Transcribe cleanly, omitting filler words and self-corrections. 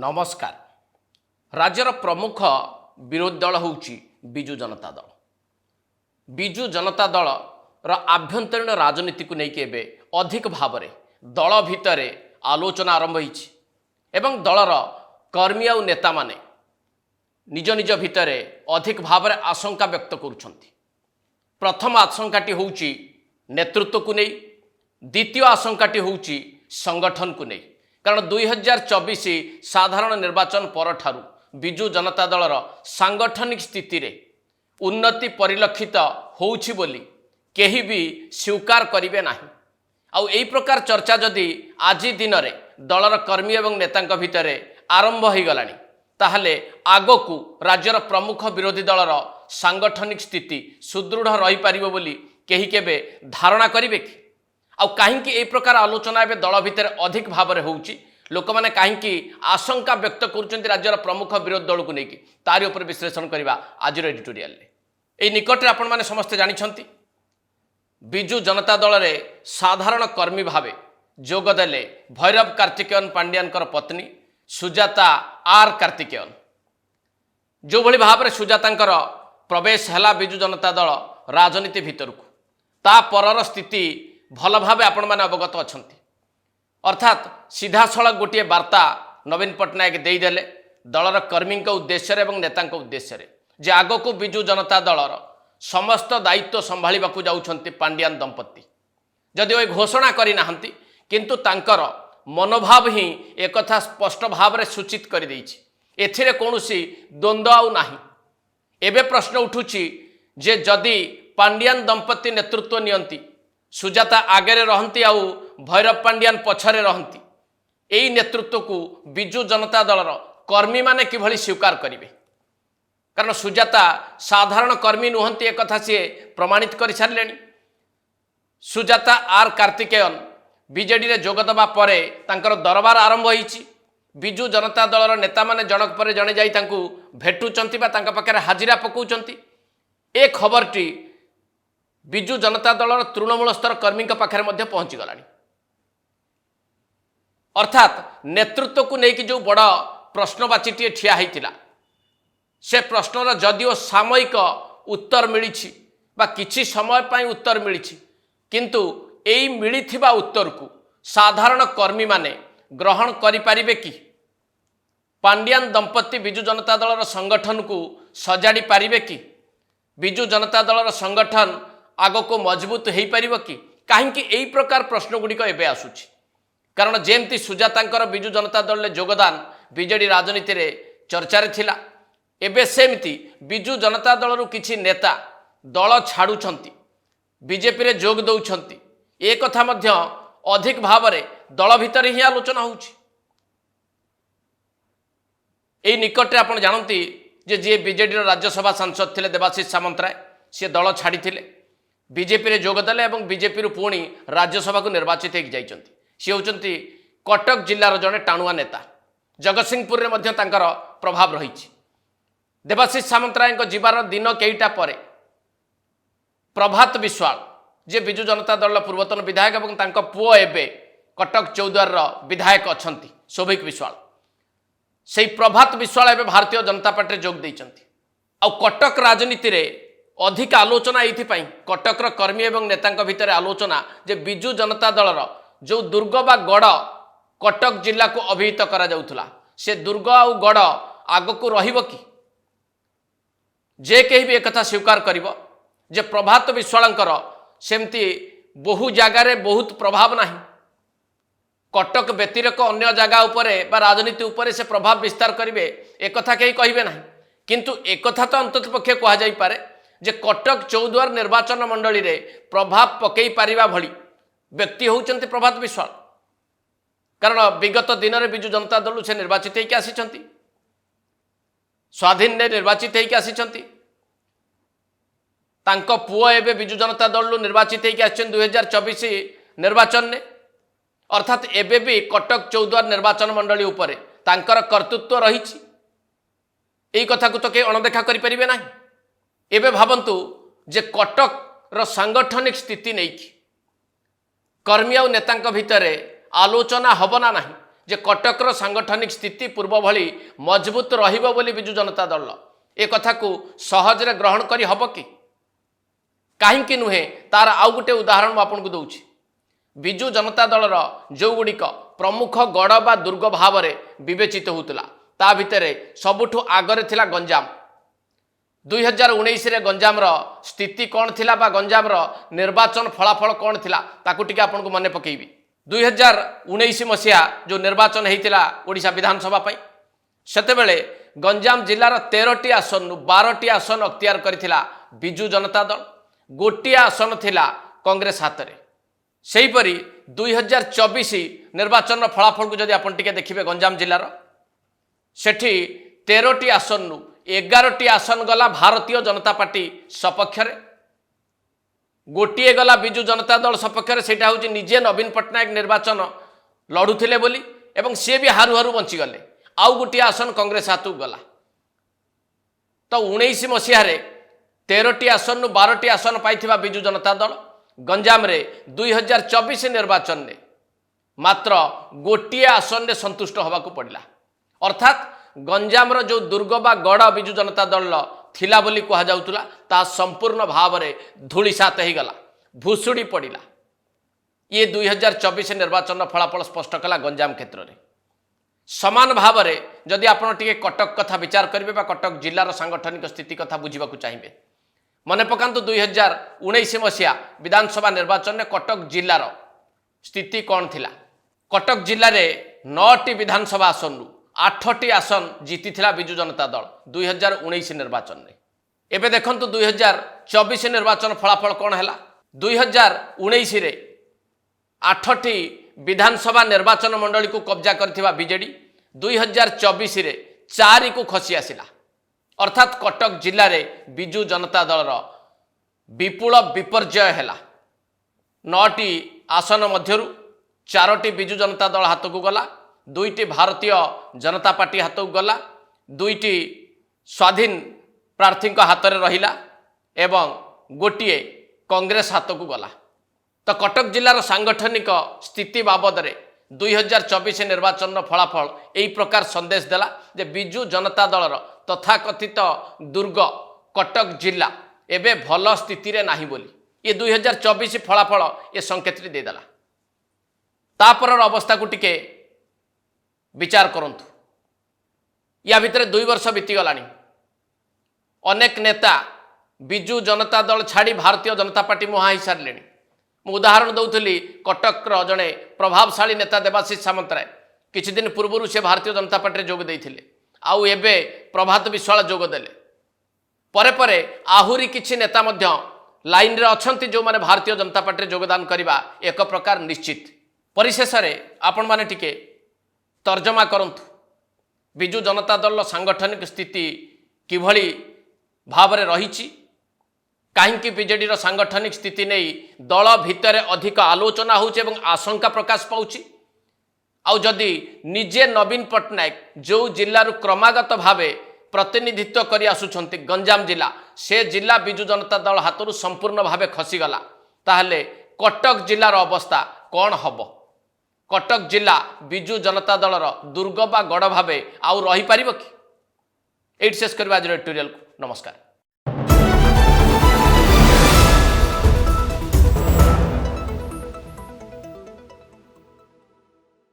नमस्कार। राज्यर प्रमुख विरोधी दल होउची बिजु जनता दल। बिजु जनता दल आभ्यंतरीण राजनीति को लेकिन एवं अधिक भाव में दल भितर आलोचना आरंभ होइछि एवं दलर कर्मी और नेता माने निज निज भितर अधिक भाव में आशंका व्यक्त करुछंती। प्रथम आशंकाटी होउची नेतृत्व को नहीं, द्वितीय आशंकाटी होउची संगठन को नहीं। कारण 2024 साधारण निर्वाचन पर ठारू बिजु जनता दलर सांगठनिक स्थिति रे उन्नति परिलक्षित होउछि बोली केही भी स्वीकार करिवे नाही। आउ एई प्रकार चर्चा जदि आज दिन रे दलर कर्मी एवं नेतांक भितर आरंभ हो गलानी ताहले आगकू राज्यर प्रमुख विरोधी दलर सांगठनिक स्थिति सुदृढ़ रही पारिबो बोली केही केबे धारणा करिवे कि? आउ काहींकि एई प्रकार आलोचना एवं दल भितर अधिक भाव में होउछि, लोक माने काहींकि आशंका व्यक्त करुछन्ति राज्यर प्रमुख विरोधी दल को लेकिन तारि उपर विश्लेषण करबा आजिर एडिटोरियल रे। एई निकटरे आपण माने समस्त जानिछन्ति बिजु जनता दल रे साधारण कर्मी भावे जोग देले भैरव कार्तिकेयन पांड्यानकर पत्नी सुजाता आर कार्तिकेयन। जो भली भाव में सुजातांकर प्रवेश हैला बिजु जनता दल राजनीति भितरकू ता परर स्थिति भल भाव आपण मैंने अवगत अच्छी। अर्थात सीधा सड़क गोटे वार्ता नवीन पट्टनायक देदेले दलर कर्मी उद्देश्य एवं नेता उद्देश्य जे आग को बिजु जनता दलर समस्त दायित्व संभाळा जाउछन्ति पांड्यान दंपति। जदि वह घोषणा करना किंतु तांकर मनोभाव ही एक स्पष्ट भाव में सूचित कर देइछि। एथिरे कौनसी द्वंद्व आउ नाही। एबे प्रश्न उठुछि जे जदि पांड्यान दंपति नेतृत्व नियंती, सुजाता आगे रहती आउ भैरव पांड्यान पछरे रहती, एई नेतृत्व को बिजु जनता दलर कर्मी माने किभली स्वीकार करिवे? कारण सुजाता साधारण कर्मी नुहंती एक कथा सी प्रमाणित कर सारे। सुजाता आर कार्तिकेयन बीजेडी रे जोगदबा परे तांकर दरबार आरंभ होईछि। बिजु जनता दलर नेता माने जनक परे जणे जाई तांकू भेटुचंती बा तांका पाखरे हाजिरा पकाउचंती। ए खबरटी बिजु जनता दलर तृणमूल स्तर कर्मी पाखरे मध्य पहुंची गलानी। अर्थात नेतृत्व को लेकिन जो बड़ प्रश्नवाचीटी ठिया होता से प्रश्नर जदिओ सामयिक उत्तर मिली बा किछि समय पाई उत्तर मिली किंतु एई मिलिथिबा उत्तर को साधारण कर्मी माने ग्रहण करिपारिबे कि? पांड्यान दंपति बिजु जनता दलर संगठन को सजाड़ी पारिबे कि? बिजु जनता दलर संगठन आग को मजबूत हो पार कि? कहीं यही प्रकार प्रश्न गुड़िक एवं आसूची। कारण जेमती सुजातांकर बिजु जनता दल में योगदान बीजेडी राजनीति रे चर्चारे थिला, एबे सेमती बिजु जनता दल रु किछि नेता दल छाड़ुछंती, बीजेपी रे जोग दउछंती। ए कथा मध्य अधिक भाव में दल भितर ही आलोचना होउछि। एई निकटरे आपण जानती जे जे बीजेडी राज्यसभा सांसद थिले देवाशीष सामंतराय, सी दल छाड़ी थिले, बीजेपी रे जोगदेले और बीजेपी रु पुणी राज्यसभा को निर्वाचित होगी जाइछन्ति। सी होउछन्ति कटक जिल्लार जड़े टाणुआ नेता। जगतसिंहपुर रे मध्य तांकर प्रभाव रही। देवाशीष सामंतराय जीवार दिन कईटा परे प्रभात विश्वाल जे बिजु जनता दल पूर्वतन विधायक और तांको पुओ एबे कटक चौद्वार विधायक अछन्ति सौभिक विश्वाल, से प्रभात विश्वाल एबे भारतीय जनता पार्टी जोग देइछन्ति। आ कटक राजनीति रे अधिक आलोचना ये कटकर कर्मी और नेता भितर आलोचना जे बिजु जनता दलर जो दुर्ग बा गड़ कटक जिला को अभिहित करा जाउथला, से दुर्ग आउ गड़ आग को रहिबो कि? जे कहीं भी एक कथा स्वीकार करिबो जे प्रभात विश्वालंकर सेमती बहु जगार बहुत प्रभाव नाही। कटक व्यतिरेक अन्य जगह उपरे बा राजनीति उपरे से प्रभाव विस्तार करिवे एक कथा कहीं कहिबे नाही। किंतु एक कथा तो अंतत पक्षे कहा जाई पारे जे कटक चौद्वार निर्वाचन मंडली रे प्रभाव पकई पारिबा भली व्यक्ति होउचंती प्रभात विश्वाल। कारण विगत दिन में बिजु जनता दल से निर्वाचित होकर आसी, स्वाधीन ने निर्वाचित होकर आसी। तांको पुओ एबे बिजु जनता दल निर्वाचित होकर आछन 2024 निर्वाचन ने। अर्थात एबे भी कटक चौद्वार निर्वाचन मंडली उपरे तांकर कर्तृत्व रही। यही कथा को तो कहीं अणदेखा करि परिबे नाही। एबे भावंतु जे कटक रो सांगठनिक स्थिति नहीं कर्मी और नेता भितर आलोचना हब ना नहीं। जे कटकर सांगठनिक स्थिति पूर्व भली मजबूत रहिबो बोली बिजु जनता दल ए कथा को सहजरे ग्रहण करी हब कि काहींकि नुहे तार आउ गोटे उदाहरण आपको दूची बिजु जनता दलर जो गुड़िक प्रमुख गड़ बा दुर्ग भाव में विवेचित होता ता भितर सबुठु आगरे थिला गंजाम 2019 रे गंजाम रो स्थिति कौन थिला बा गंजाम रो निर्वाचन फलाफल कौन थिला ताकू टिके आपन को मने पकेइबी 2019 मसिया जो निर्वाचन हेतिला ओडिशा विधानसभा पई सेते बेले गंजाम जिल्लार 13टी आसन 12टी आसन अख्तियार करथिला बिजु जनता दल गोटिया आसन थिला कांग्रेस हातरे सेहीपरि 2024 निर्वाचन फलाफल को जदि आपन टिके देखिबे गंजाम जिल्लार सेठी 13टी आसन 11टी आसन गला भारतीय जनता पार्टी सपक्ष गोटे गला बिजु जनता दल सपक्ष से हूँ निजे नवीन पट्टनायक निर्वाचन लड़ुले बोली एवं सी भी हारू हारू बंचीगले आउ गोटे आसन कांग्रेस हाथ गला तो 19 मसीह 13टी आसन 12टी आसन पाई बिजु जनता दल गंजाम रे 2024 निर्वाचन में मात्र गोटे आसन में संतुष्ट होगा पड़ा अर्थात गंजाम जो दुर्ग बा गड़ बिजु जनता दल थिला बोली कहा जाउतुला ता संपूर्ण भाव में धूलिसात हो गला भुसुड़ी पड़ा ये 2024 निर्वाचन फलाफल स्पष्ट कला गंजाम क्षेत्र में समान भाव में जदि आप कटक कथा विचार करेंगे कटक जिलार सांगठनिक स्थिति कथा बुझा चाहिए मन पकातु 2019 मसीहा विधानसभा निर्वाचन में कटक जिलार स्थिति कौन थिला कटक जिले में 9टी विधानसभा आसन 8टी आसन जीति बिजु जनता दल 2019 निर्वाचन में एबे देखंतु 2024 निर्वाचन फलाफल कौन है 2019 रे 8टी विधानसभा निर्वाचन मंडली को कब्जा करथिबा बीजेडी 2024 रे 4 को खसी आसिला अर्थात कटक जिले में बिजु जनता दलर विपुल विपर्जय है 9टी आसन मध्यरु 4टी बिजु जनता दल हाथ को गला 2टी भारतीय जनता पार्टी हाथ को गला 2टी स्वाधीन प्रार्थी हाथ में रहिला एवं गोटे कांग्रेस हाथ को गला तो कटक जिलार सांगठनिक स्थिति बाबद में 2024 निर्वाचन फलाफल यही प्रकार संदेश देला जे बिजु जनता दलर तथाकथित दुर्ग कटक जिला एबे भल स्थिति रे नाही बोली ये 2024 फलाफल ये संकेत देदेला तापर अवस्था को टिके विचार करंतु या भितर 2 वर्ष बीतीगलानी अनेक नेता बिजु जनता दल छाड़ी भारतीय जनता पार्टी मुहा ही सारे मु उदाहरण दौली कटकर जड़े प्रभावशाली नेता देवाशीष सामंतराय किछि दिन पूर्व से भारतीय जनता पार्टी जोग देते आउ एबे प्रभात विश्वाल जोग देले परे परे आहुरी किछि नेता मध्य लाइन रे अछंती जो माने भारतीय जनता पार्टी योगदान करबा एक प्रकार निश्चित परिशेष रे आपण माने टिके तर्जमा करंतु बिजु जनता दल सांगठनिक स्थिति किभली भाव में रही कहीं बीजेडी सांगठनिक स्थिति नहीं दल भितर अधिक आलोचना होउछ एवं आशंका प्रकाश पाउछि आउ जदि निजे नवीन पट्टनायक जो जिल्लारू क्रमागत भावे प्रतिनिधित्व करि आसुछंती गंजाम जिला से जिला बिजु जनता दल हाथरू संपूर्ण भावे खसीगला ताहले कटक जिलार अवस्था कौन हब कटक जिला बिजु जनता दलर दुर्ग बा गड़ भावे आउ रही पारिबो कि एट शेष करबा आज एडिटोरियल को नमस्कार।